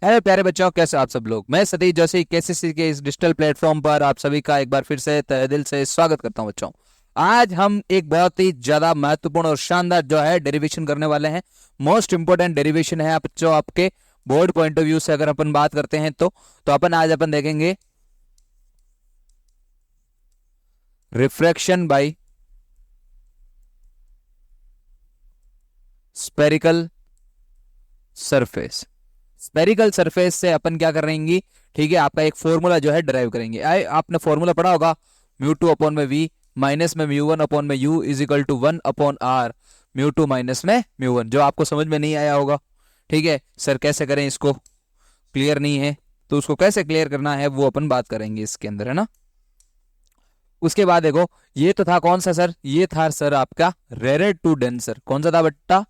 अरे प्यारे बच्चों, कैसे आप सब लोग। मैं सतीश जोशी केसीसी के इस डिजिटल प्लेटफॉर्म पर आप सभी का एक बार फिर से तहे दिल से स्वागत करता हूं बच्चों। आज हम एक बहुत ही ज्यादा महत्वपूर्ण और शानदार जो है डेरिवेशन करने वाले हैं। मोस्ट इंपोर्टेंट डेरिवेशन है बच्चों, आपके बोर्ड पॉइंट ऑफ व्यू से अगर अपन बात करते हैं तो अपन आज देखेंगे refraction bye spherical surface. Spherical surface से अपन क्या करेंगे, ठीक है, आपका एक फॉर्मूला जो है डराइव करेंगे। आपने फॉर्मूला पढ़ा होगा, म्यू टू अपॉन में वी माइनस में म्यू वन अपॉन में u is equal to one upon R mu two minus में म्यू वन। जो आपको समझ में नहीं आया होगा, ठीक है सर कैसे करें, इसको क्लियर नहीं है तो उसको कैसे क्लियर करना है वो अपन बात करेंगे इसके अंदर, है ना। उसके बाद देखो, ये तो था कौन सा सर, ये था सर आपका रेयर टू डेंसर। कौन सा था बेटा,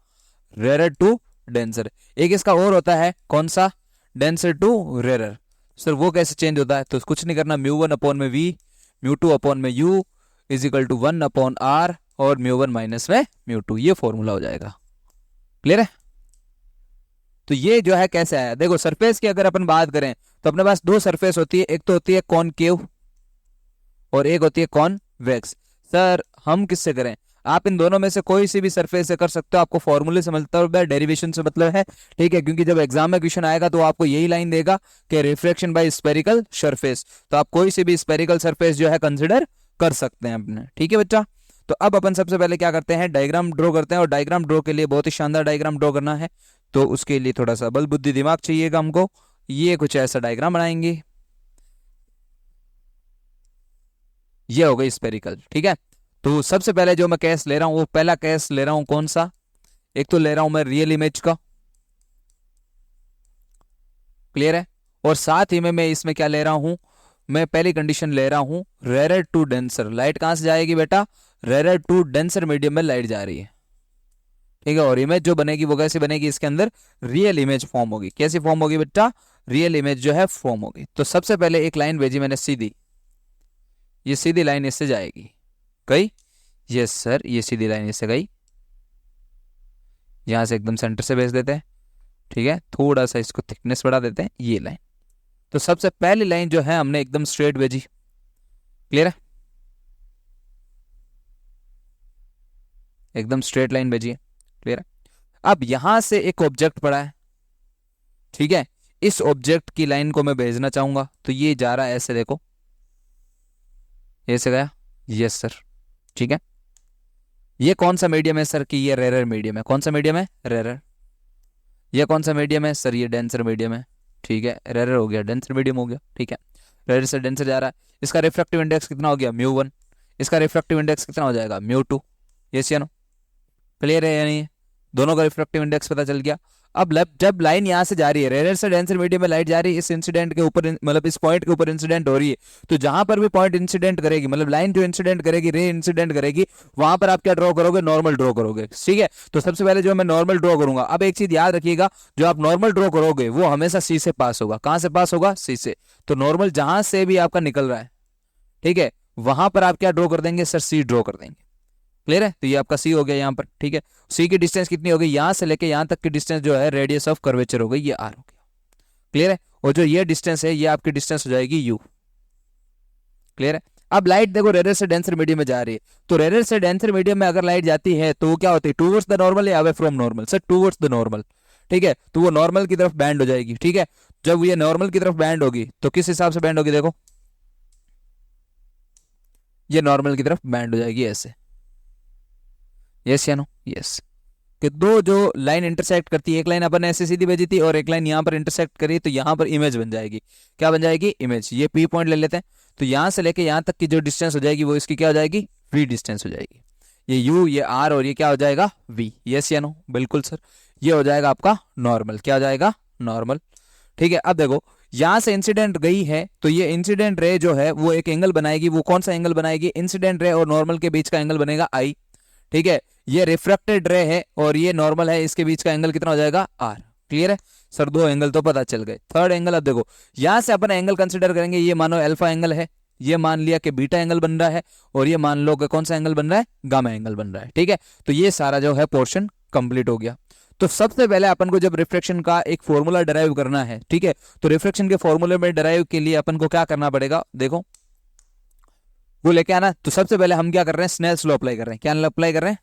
रेयर टू डेंसर। एक इसका और होता है कौन सा, डेंसर टू रेयर। सर वो कैसे चेंज होता है, तो कुछ नहीं करना, म्यू वन अपॉन में वी म्यू टू अपॉन में u is equal to one upon R और म्यू वन माइनस में म्यू टू, ये फॉर्मूला हो जाएगा। क्लियर है। तो ये जो है कैसे आया, देखो सरफेस की अगर अपन बात करें तो अपने पास दो सरफेस होती है, एक तो होती है कॉनकेव और एक होती है कॉन्वेक्स। सर हम किससे करें, आप इन दोनों में से कोई सी भी सरफेस से कर सकते हो, आपको फॉर्मूले से मतलब है, डेरिवेशन से मतलब है, ठीक है। क्योंकि जब एग्जाम में क्वेश्चन आएगा तो आपको यही लाइन देगा कि रिफ्रैक्शन बाय स्पेरिकल सरफेस, तो आप कोई सी भी स्पेरिकल सरफेस जो है कंसिडर कर सकते हैं अपने, ठीक है बच्चा। तो अब अपन सबसे पहले क्या करते हैं, डायग्राम ड्रॉ करते हैं, और डायग्राम ड्रॉ के लिए बहुत ही शानदार डायग्राम ड्रॉ करना है, तो उसके लिए थोड़ा सा बल बुद्धि दिमाग चाहिएगा हमको। ये कुछ ऐसा डायग्राम बनाएंगे, ये हो गई स्पेरिकल, ठीक है। तो सबसे पहले जो मैं केस ले रहा हूं वो पहला केस ले रहा हूं कौन सा, एक तो ले रहा हूं मैं रियल इमेज का, क्लियर है। और साथ ही में मैं इसमें क्या ले रहा हूं, मैं पहली कंडीशन ले रहा हूं रेयर टू डेंसर। लाइट कहां से जाएगी बेटा, रेयर टू डेंसर मीडियम में लाइट जा रही है, ठीक है। और इमेज जो बनेगी वो कैसे बनेगी, इसके अंदर रियल इमेज फॉर्म होगी। कैसी फॉर्म होगी बेटा, रियल इमेज जो है फॉर्म होगी। तो सबसे पहले एक लाइन भेजी मैंने सीधी, ये सीधी लाइन इससे जाएगी, गई, यस सर ये सीधी लाइन इससे गई, यहां से एकदम सेंटर से भेज देते हैं, ठीक है। थोड़ा सा इसको थिकनेस बढ़ा देते हैं, ये लाइन। तो सबसे पहली लाइन जो है हमने एकदम स्ट्रेट भेजी, क्लियर है, एकदम स्ट्रेट लाइन भेजी है, क्लियर है। अब यहां से एक ऑब्जेक्ट पड़ा है, ठीक है, इस ऑब्जेक्ट की लाइन को मैं भेजना चाहूंगा, तो ये जा रहा है ऐसे, देखो ऐसे गया, यस सर, ठीक है। ये कौन सा मीडियम है सर कि ये रेयर मीडियम है, कौन सा मीडियम है, रेयर। ये कौन सा मीडियम है सर, ये डेंसर मीडियम है, ठीक है। रेयर हो गया, डेंसर मीडियम हो गया, ठीक है। रेयर से डेंसर जा रहा है, इसका रिफ्रैक्टिव इंडेक्स कितना हो गया, म्यू वन, इसका रिफ्रैक्टिव इंडेक्स कितना हो जाएगा, म्यू टू। यस या नो, क्लियर है या नहीं, दोनों का रिफ्रैक्टिव इंडेक्स पता चल गया। अब जब लाइन यहाँ से जा रही है, रेयर से डेंसर मीडियम में लाइट जा रही है, इस इंसिडेंट के ऊपर मतलब इस पॉइंट के ऊपर इंसिडेंट हो रही है, तो जहां पर भी पॉइंट इंसिडेंट करेगी, मतलब लाइन जो इंसिडेंट करेगी, रे इंसिडेंट करेगी, वहां पर आप क्या ड्रॉ करोगे, नॉर्मल ड्रॉ करोगे, ठीक है। तो सबसे पहले जो मैं नॉर्मल ड्रॉ करूंगा, अब एक चीज याद रखिएगा, जो आप नॉर्मल ड्रॉ करोगे वो हमेशा सी से पास होगा। कहां से पास होगा, सी से। तो नॉर्मल जहां से भी आपका निकल रहा है, ठीक है, वहां पर आप क्या ड्रॉ कर देंगे सर, सी ड्रॉ कर देंगे, क्लियर है। तो ये आपका सी हो गया यहाँ पर, ठीक है। सी की डिस्टेंस कितनी हो गई, यहां से लेके यहां तक की डिस्टेंस जो है रेडियस ऑफ कर्वेचर हो गई, ये आर हो गया, क्लियर है। और जो ये डिस्टेंस है ये आपकी डिस्टेंस हो जाएगी यू, क्लियर है। अब लाइट देखो रेयर से डेंसर मीडियम में जा रही है, तो रेयर से डेंसर मीडियम में अगर लाइट जाती है तो वो क्या होती है, टूवर्ड्स द नॉर्मल या away from normal, sir towards the normal, ठीक है। तो वो नॉर्मल की तरफ बैंड हो जाएगी, ठीक है। जब ये नॉर्मल की तरफ बैंड होगी तो किस हिसाब से बैंड होगी, देखो ये नॉर्मल की तरफ बैंड हो जाएगी ऐसे, यस या नो, यस। कि दो जो लाइन इंटरसेक्ट करती है, एक लाइन अपन ऐसे सीधी भेजी थी और एक लाइन यहां पर इंटरसेक्ट करी, तो यहां पर इमेज बन जाएगी, क्या बन जाएगी, इमेज। ये पी पॉइंट ले लेते हैं, तो यहां से लेके यहां तक की जो डिस्टेंस हो जाएगी वो इसकी क्या हो जाएगी, वी डिस्टेंस हो जाएगी। ये यू, ये आर और ये क्या हो जाएगा, वी, यस या नो, बिल्कुल सर। ये हो जाएगा आपका नॉर्मल, क्या हो जाएगा, नॉर्मल, ठीक है। अब देखो यहां से इंसिडेंट गई है, तो ये इंसिडेंट रे जो है वो एक एंगल बनाएगी, वो कौन सा एंगल बनाएगी, इंसिडेंट रे और नॉर्मल के बीच का एंगल बनेगा आई, ठीक है। ये रिफ्रैक्टेड रे है और ये नॉर्मल है, इसके बीच का एंगल कितना हो जाएगा, आर, क्लियर है सर। दो एंगल तो पता चल गए। थर्ड एंगल, अब देखो यहां से अपन एंगल कंसिडर करेंगे, ये मानो अल्फा एंगल है, ये मान लिया कि बीटा एंगल बन रहा है, और ये मान लो कि कौन सा एंगल बन रहा है, गामा एंगल बन रहा है, ठीक है। तो ये सारा जो है पोर्शन कंप्लीट हो गया। तो सबसे पहले अपन को जब रिफ्रैक्शन का एक फॉर्मूला डराइव करना है, ठीक है, तो रिफ्रैक्शन के फॉर्मूले में डराइव के लिए अपन को क्या करना पड़ेगा, देखो वो लेके आना। तो सबसे पहले हम क्या कर रहे हैं, स्नेल स्लो अप्लाई कर रहे हैं। क्या अप्लाई कर रहे हैं,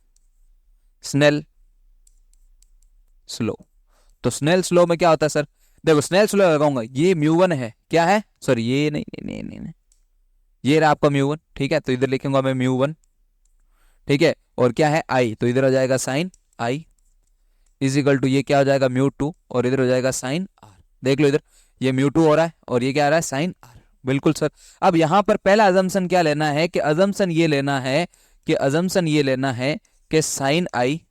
स्नेल स्लो। तो स्नेल स्लो में क्या होता है सर, देखो स्नेल स्लो लगाऊंगा, ये म्यू1 है, क्या है, सॉरी ये नहीं नहीं नहीं नहीं, नहीं। ये रहा आपका म्यू1, ठीक है, तो इधर लिखूंगा मैं म्यू1, ठीक है, और क्या है आई, तो इधर हो जाएगा sine i is equal to, ये क्या हो जाएगा म्यू2, और इधर हो जाएगा साइन आर। देख लो इधर ये म्यू2 हो रहा है और ये क्या आ रहा है, साइन आर। बिल्कुल सर। अब यहां पर पहला अजम्पशन क्या लेना है, कि अजम्पशन ये लेना है, कि अजम्पशन ये लेना है कि sine i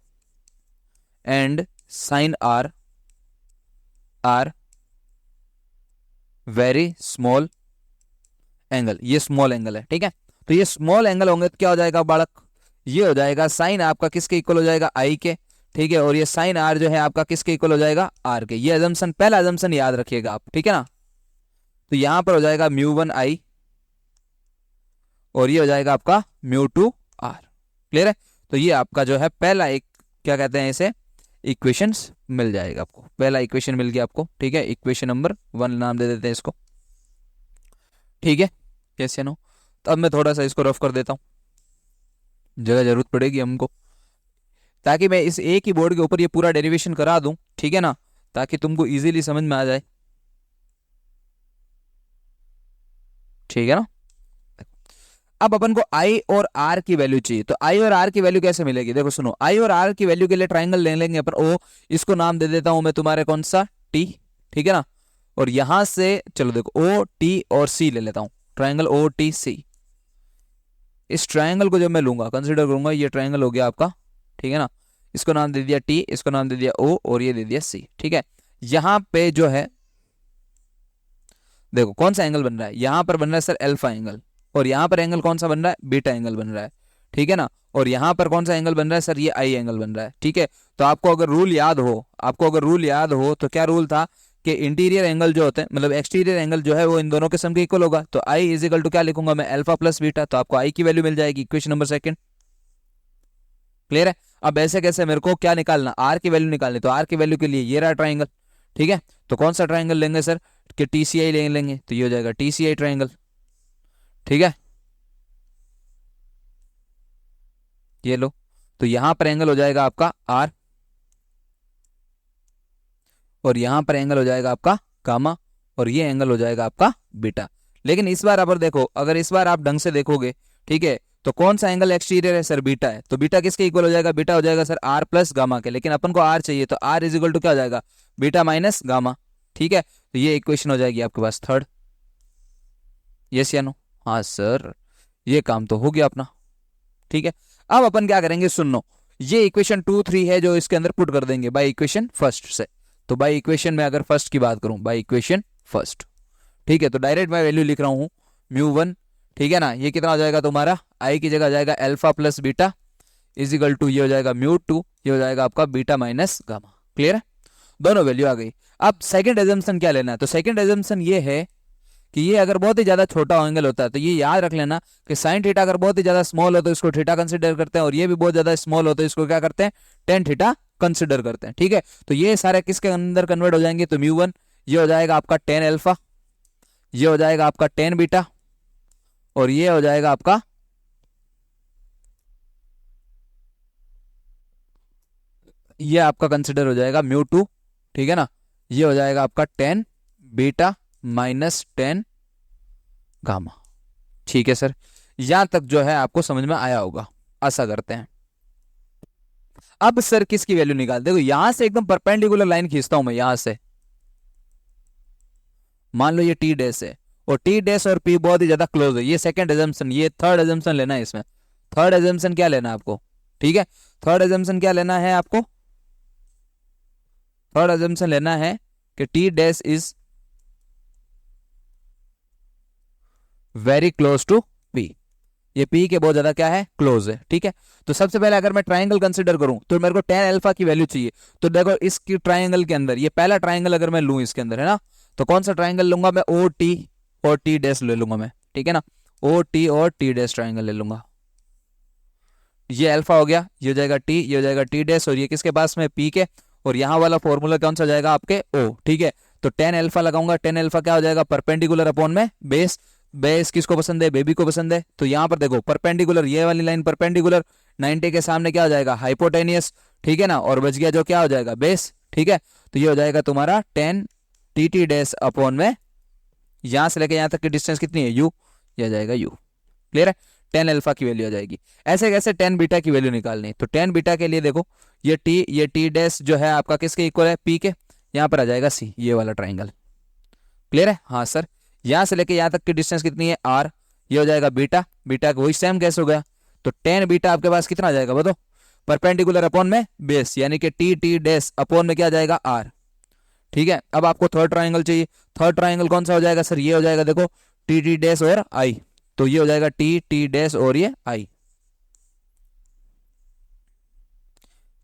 and sine r are very small angle, ये स्मॉल एंगल है, ठीक है। तो ये स्मॉल एंगल होंगे तो क्या हो जाएगा बालक, ये हो जाएगा साइन आपका किसके इक्वल हो जाएगा, आई के, ठीक है, और ये साइन आर जो है आपका किसके इक्वल हो जाएगा, आर के। ये अजम्पशन, पहला अजम्पशन याद रखिएगा आप, ठीक है ना। तो यहां पर हो जाएगा म्यू1 आई और ये हो जाएगा आपका म्यू2 आर। क्लियर है। तो ये आपका जो है पहला एक, क्या कहते हैं इसे, इक्वेशंस मिल जाएगा आपको, पहला इक्वेशन मिल गया आपको, ठीक है, इक्वेशन नंबर 1 नाम दे देते हैं इसको, ठीक है, यस या नो। तो अब मैं थोड़ा सा इसको रफ कर देता हूँ, जगह जरूरत पड़ेगी हमको, ताकि मैं इस एक ही बोर्ड के ऊपर ये पूरा डेरिवेशन करा दूं, ठीक है ना, ताकि तुमको इजीली समझ में आ जाए, ठीक है ना। अब अपन को आई और आर की वैल्यू चाहिए, तो आई और आर की वैल्यू कैसे मिलेगी, देखो सुनो, आई और आर की वैल्यू के लिए ट्राइंगल ले लेंगे अपन ओ, इसको नाम दे देता हूं मैं तुम्हारे कौन सा, टी, ठीक है ना। और यहां से चलो देखो ओ टी और सी ले लेता हूं, ट्राइंगल ओ टी सी। इस ट्राइंगल को जब मैं लूंगा, कंसिडर करूंगा, ये ट्राइंगल हो गया आपका, ठीक है ना, इसको नाम दे दिया टी, इसको नाम दे दिया ओ और ये दे दिया सी, ठीक है। यहां पे जो है देखो कौन सा एंगल बन रहा है, यहां पर बन रहा है सर अल्फा एंगल, और यहां पर एंगल कौन सा बन रहा है, बीटा एंगल बन रहा है, ठीक है ना। और यहां पर कौन सा एंगल बन रहा है सर, ये आई एंगल बन रहा है, ठीक है। तो आपको अगर रूल याद हो, आपको अगर रूल याद हो तो क्या रूल था, कि इंटीरियर एंगल जो होते हैं, मतलब एक्सटीरियर एंगल जो है वो इन दोनों के सम के इक्वल होगा। तो आई इज इक्वल टू क्या लिखूंगा मैं, अल्फा प्लस बीटा, तो आपको आई की वैल्यू मिल जाएगी, इक्वेशन नंबर सेकंड। क्लियर है। अब ऐसे कैसे मेरे को क्या निकालना, आर की वैल्यू निकालनी, तो आर की वैल्यू के लिए ये रहा ट्राइंगल, ठीक है। तो कौन सा ट्राइंगल लेंगे सर, कि टीसीआई ले लेंगे, तो ये हो जाएगा टीसीआई ट्राइंगल, ठीक है, ये लो। तो यहां पर एंगल हो जाएगा आपका आर और यहां पर एंगल हो जाएगा आपका गामा और ये एंगल हो जाएगा आपका बीटा। लेकिन इस बार अगर देखो, अगर इस बार आप ढंग से देखोगे, ठीक है, तो कौन सा एंगल एक्सटीरियर है सर, बीटा है, तो बीटा किसके इक्वल हो जाएगा, बीटा हो जाएगा सर आर प्लस गामा के। लेकिन अपन को आर चाहिए, तो आर इज इक्वल टू क्या हो जाएगा, बीटा माइनस गामा, ठीक है। तो ये इक्वेशन हो जाएगी आपके पास थर्ड, यस या नो, हाँ सर, ये काम तो हो गया अपना, ठीक है। अब अपन क्या करेंगे, सुनो, ये इक्वेशन 2 3 है जो इसके अंदर पुट कर देंगे बाय इक्वेशन फर्स्ट से। तो बाय इक्वेशन में अगर फर्स्ट की बात करूं, बाय इक्वेशन फर्स्ट, ठीक है, तो डायरेक्ट मैं वैल्यू लिख रहा हूं म्यू1, ठीक है ना। ये कितना हो जाएगा तुम्हारा, आई की जगह जाएगा alpha plus beta is equal to, ये हो जाएगा म्यू2, ये हो जाएगा आपका बीटा माइनस गामा। क्लियर है, दोनों वैल्यू आ गई। अब सेकंड एजम्पशन क्या लेना है, तो सेकंड एजम्पशन ये है कि ये अगर बहुत ही ज्यादा छोटा एंगल होता है, तो ये याद रख लेना कि साइन थीटा अगर बहुत ही ज्यादा स्मॉल हो तो इसको थीटा कंसीडर करते हैं, और ये भी बहुत ज्यादा स्मॉल हो तो इसको क्या करते हैं, टेन थीटा कंसीडर करते हैं, ठीक है। तो ये सारे किसके अंदर कन्वर्ट हो जाएंगे, तो म्यू1 ये हो जाएगा आपका टेन अल्फा, ये हो जाएगा आपका टेन बीटा, और ये हो जाएगा आपका ये आपका कंसिडर हो जाएगा म्यू2, ठीक है ना। ये हो जाएगा आपका tan beta minus ten gamma, ठीक है सर। यहां तक जो है आपको समझ में आया होगा, ऐसा करते हैं। अब सर किसकी वैल्यू निकाल, देखो यहां से एकदम परपेंडिकुलर लाइन खींचता हूं मैं, यहां से मान लो ये टी डैश है और टी डैश और पी बहुत ही ज्यादा क्लोज है, ये सेकंड एजम्पशन, ये थर्ड एजम्पशन लेना है इसमें। थर्ड एजम्पशन क्या लेना है आपको, ठीक है, थर्ड एजम्पशन क्या लेना है आपको, थर्ड एजम्पशन लेना है कि t dash is very close to p, ये पी के बहुत ज्यादा क्या है, क्लोज है, ठीक है। तो सबसे पहले अगर मैं ट्राइंगल कंसीडर करूं तो मेरे को टेन अल्फा की वैल्यू चाहिए। तो देखो इसकी ट्राइंगल के अंदर, ये पहला ट्राइंगल अगर मैं लूं इसके अंदर, है ना, तो कौन सा ट्राइंगल लूंगा मैं, ओ टी और टी डैश ले लूंगा मैं, ठीक है ना, ओ टी और टी डैश ट्राइंगल ले लूंगा। ये अल्फा हो गया, ये हो जाएगा टी, ये हो जाएगा टी डैश, और ये किसके पास में, पी के, और यहाँ वाला फॉर्मूला कौन सा हो जाएगा आपके ओ, ठीक है। तो टेन अल्फा लगाऊंगा, टेन अल्फा क्या हो जाएगा, परपेंडिकुलर अपॉन में बेस। बेस किसको पसंद है, बेबी को पसंद है। तो यहाँ पर देखो परपेंडिकुलर, ये वाली लाइन परपेंडिकुलर, 90 के सामने क्या हो जाएगा, हाइपोटेनियस, ठीक है ना, और बच गया जो क्या हो जाएगा, बेस, ठीक है। तो ये हो जाएगा तुम्हारा 10 टी टी डैश अपॉन में, यहां से लेके यहां तक की डिस्टेंस कितनी है, यू, ये आ जाएगा यू। क्लियर है, 10 अल्फा की वैल्यू आ जाएगी। ऐसे कैसे 10 बीटा की वैल्यू निकालनी, तो 10 बीटा के लिए देखो ये टी डैश जो है आपका किसके इक्वल है, पी के, यहां पर आ जाएगा सी, ये वाला ट्राइंगल। क्लियर है, हाँ सर। यहां से लेके यहां तक की डिस्टेंस कितनी है, आर, ये हो जाएगा बीटा, बीटा वही सेम कैसे हो गया, तो 10 बीटा आपके पास कितना आ जाएगा बताओ, परपेंडिकुलर अपॉन में बेस, यानी कि टी टी डैश अपॉन में क्या आ जाएगा, आर। ठीक है, अब आपको थर्ड ट्राइंगल चाहिए। थर्ड ट्राइंगल कौन सा हो जाएगा सर, ये हो जाएगा देखो टी टी डैश और आई, तो ये हो जाएगा टी टी डैश और ये आई।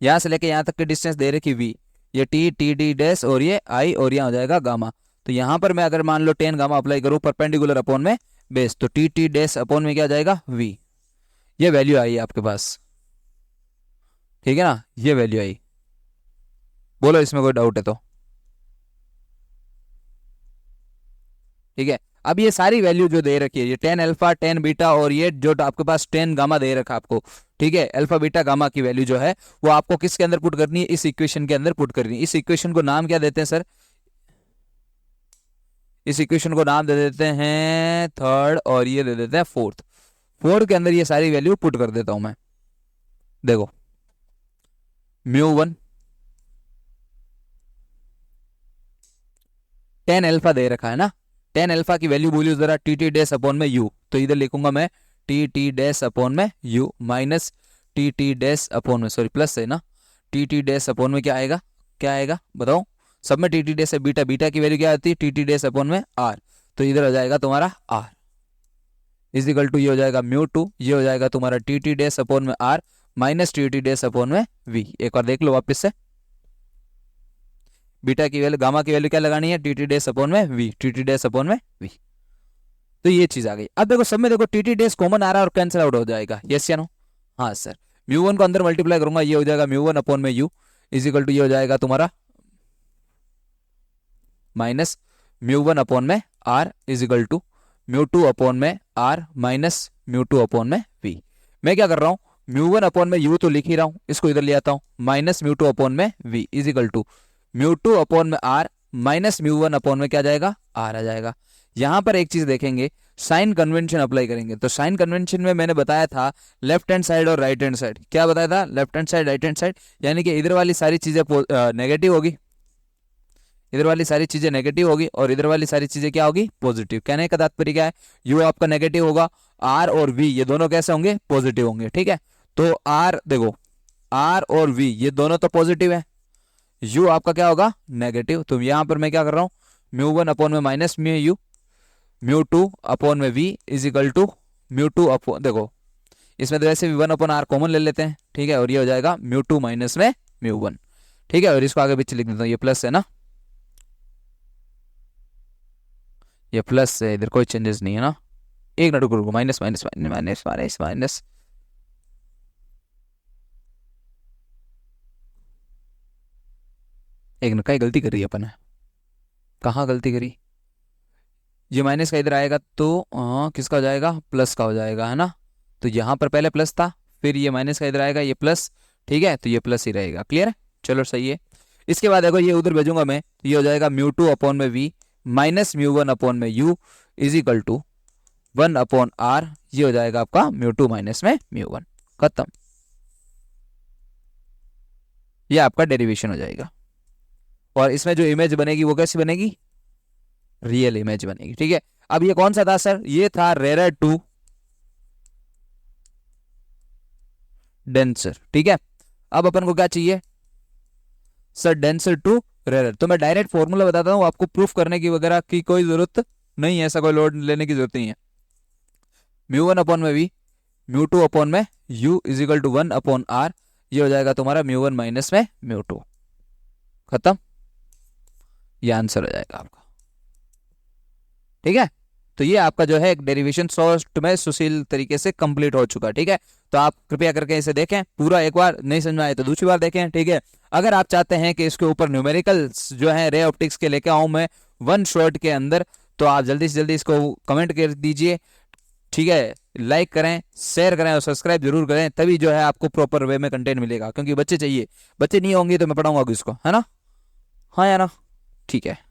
यहां से लेके यहां तक की डिस्टेंस दे रखी वी, ये टी टी डी डैश और ये आई, और यहाँ हो जाएगा गामा। तो यहां पर मैं अगर मान लो 10 गामा अप्लाई करूं परपेंडिकुलर अपॉन में बेस, तो टी टी डैश अपॉन में क्या आ जाएगा, वी। ये वैल्यू आई आपके पास, ठीक है ना, ये वैल्यू आई। बोलो इसमें कोई डाउट है तो। ठीक है, अब ये सारी वैल्यू जो दे रखी है, ये 10 अल्फा 10 बीटा और ये जो आपके पास 10 गामा दे रखा आपको, ठीक है, अल्फा बीटा गामा की वैल्यू जो है वो आपको किसके अंदर पुट करनी है, इस इक्वेशन के अंदर पुट करनी है। इस इक्वेशन को नाम क्या देते हैं सर, इस इक्वेशन को नाम दे देते हैं थर्ड, और ये दे देते हैं फोर्थ। फोर्थ के अंदर ये सारी वैल्यू पुट कर देता हूं मैं। देखो म्यू 1 10 अल्फा दे रखा है ना, 10 अल्फा की वैल्यू बोलियो जरा, टी टी डैश अपॉन में यू, तो इधर लिखूंगा मैं टी टी डैश अपॉन में you minus t t dash upon में, सॉरी प्लस है ना, टी टी डैश अपॉन में क्या आएगा, क्या आएगा बताओ, सब में टी टी डैश है, बीटा, बीटा की वैल्यू क्या आती है, टी टी डैश अपॉन में आर, तो इधर हो जाएगा तुम्हारा आर इज इक्वल टू, ये हो जाएगा म्यू 2, ये हो जाएगा तुम्हारा टी टी डैश अपॉन में R minus t t dash upon में वी। एक बार देख लो वापस से, बीटा की वैल्यू, गामा की वैल्यू क्या लगानी है, टी टी डैश अपॉन में v, t t dash upon में वी। तो ये चीज आ गई। अब देखो सब में देखो टी टी डैश कॉमन आ रहा है और कैंसिल आउट हो जाएगा, यस या नो, हाँ सर। म्यू 1 को अंदर मल्टीप्लाई करूंगा, ये हो जाएगा म्यू 1 अपॉन में यू इज इक्वल टू, ये हो जाएगा तुम्हारा माइनस म्यू 1 अपॉन में R is equal to mu 2 upon में आर माइनस म्यू 2 अपॉन में वी। मैं क्या कर रहा हूँ, म्यू 1 अपॉन में यू तो लिख ही रहा हूँ, इसको इधर ले आता हूँ, माइनस म्यू 2 अपॉन में we is equal to mu 2 upon में आर माइनस म्यू 1 अपॉन में क्या जाएगा, आर आ जाएगा। यहां पर एक चीज देखेंगे, साइन कन्वेंशन अप्लाई करेंगे। तो साइन कन्वेंशन में मैंने बताया था लेफ्ट हैंड साइड और राइट हैंड साइड, क्या बताया था, left hand side right hand side, यानी कि इधर वाली सारी चीजें नेगेटिव होगी, इधर वाली सारी चीजें नेगेटिव होगी और इधर वाली सारी चीजें क्या होगी, पॉजिटिव। कहने का तात्पर्य क्या है, यू आपका नेगेटिव होगा, आर और वी ये दोनों कैसे होंगे, पॉजिटिव होंगे। ठीक है, तो आर देखो, आर और वी ये दोनों तो पॉजिटिव है, यू आपका क्या होगा, नेगेटिव। तो यहां पर मैं क्या कर रहा हूं, म्यू 1 अपॉन में minus mu U, mu 2 upon में we is equal to mu 2 upon, देखो इसमें तो वैसे भी 1 अपॉन आर कॉमन ले लेते हैं, ठीक है, और ये हो जाएगा म्यू 2 माइनस में म्यू 1। ठीक है, और इसको आगे पीछे लिख देता हूँ, ये प्लस है ना, ये प्लस है, इधर कोई चेंजेस नहीं है ना, एक मिनट रुको, minus minus minus minus minus, एक मिनट, कहीं गलती करी अपन है, कहाँ गलती करी, ये माइनस का इधर आएगा तो किसका हो जाएगा, प्लस का हो जाएगा, है ना। तो यहाँ पर पहले प्लस था, फिर ये माइनस का इधर आएगा, ये प्लस, ठीक है, तो ये प्लस ही रहेगा। क्लियर है, चलो सही है। इसके बाद देखो ये उधर भेजूंगा मैं, तो ये हो जाएगा म्यू 2 अपॉन में वी माइनस म्यू 1 अपॉन में u is equal to 1 upon R, ये हो जाएगा आपका म्यू 2 माइनस में म्यू 1, खत्म। ये आपका डेरिवेशन हो जाएगा, और इसमें जो इमेज बनेगी वो कैसी बनेगी, रियल इमेज बनेगी। ठीक है, अब ये कौन सा था सर, ये था रेरर टू डेंसर। ठीक है, अब अपन को क्या चाहिए सर, डेंसर टू रेरर। तो मैं डायरेक्ट फॉर्मूला बताता हूं, आपको प्रूफ करने की वगैरह की कोई जरूरत नहीं है, ऐसा कोई लोड लेने की जरूरत नहीं है। म्यू 1 अपॉन में वी, म्यू 2 अपॉन में u is equal to 1 upon R, ये हो जाएगा तुम्हारा म्यू 1 माइनस में म्यू 2, खत्म, ये आंसर हो जाएगा आपका। ठीक है, तो ये आपका जो है एक डेरिवेशन शॉर्ट में सुशील तरीके से कंप्लीट हो चुका है। ठीक है, तो आप कृपया करके इसे देखें पूरा, एक बार नहीं समझ में आए तो दूसरी बार देखें। ठीक है, अगर आप चाहते हैं कि इसके ऊपर न्यूमेरिकल्स जो है रे ऑप्टिक्स के लेके आऊं मैं वन शॉट के अंदर, तो आप जल्दी से जल्दी इसको कमेंट कर दीजिए। ठीक है, लाइक करें, शेयर करें और सब्सक्राइब जरूर करें, तभी जो है आपको प्रॉपर वे में कंटेंट मिलेगा, क्योंकि बच्चे चाहिए, बच्चे नहीं होंगे तो मैं पढ़ाऊंगा किसको, है ना? हाँ या ना? ठीक है।